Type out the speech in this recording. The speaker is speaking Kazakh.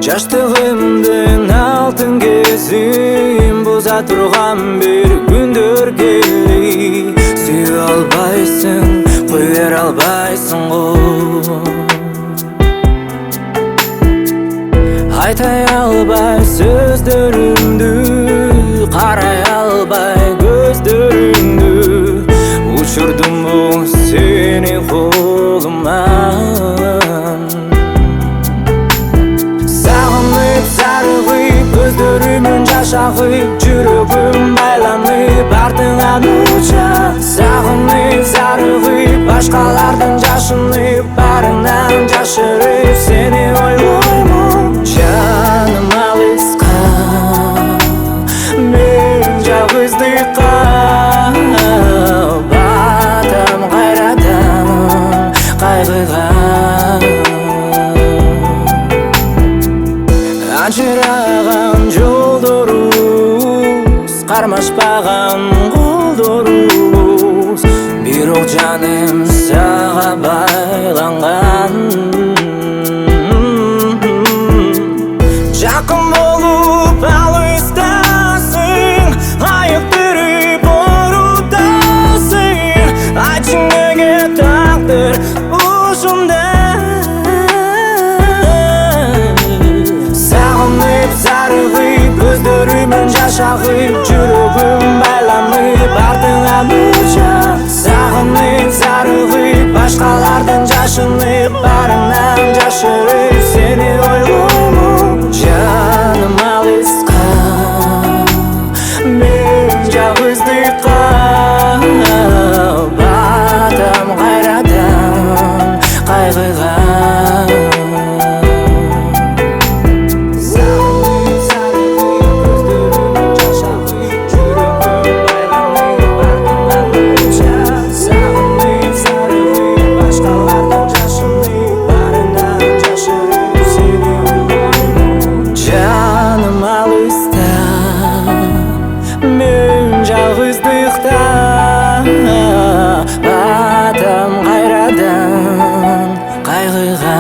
Жаштығымдың алтын кезін бұза тұрған бір күндер келді. Сүйе албайсың, қой бер албайсың ғой. Айтай албай сөздеріңді, қарай албай көздеріңді. Ұшырдым бұл сені қолымнан. Сағынып, сарғып, көздерімін жашағып, жүрегім байланып, артыңан ұша. Сағынып, сарғып, башқалардың жашынып, барыңнан жашырып, сені ойлаймын. Жаным алысқа, мен жалғыздыққа, батам қайрадан қайғыға. Ажыраған жолдорыз, қармашпаған қолдорыз, бір оқ жаным саға байланған. Жақын болып алыстасың, аяқ түріп ұрудасың. Айтшың неге тағдыр ұшында. Сағынып, сарғып, көздерімін жашағып, жүрегім байланып, артыңан ұша. Сағынып, сарғып, башқалардың жашынып, барыңнан жашырып, сені ойлаймын. Жаным алысқа, мен жалғыздыққа, батам қайрадан қайғыға. Жалғыздықта, батам қайрадан қайғыға.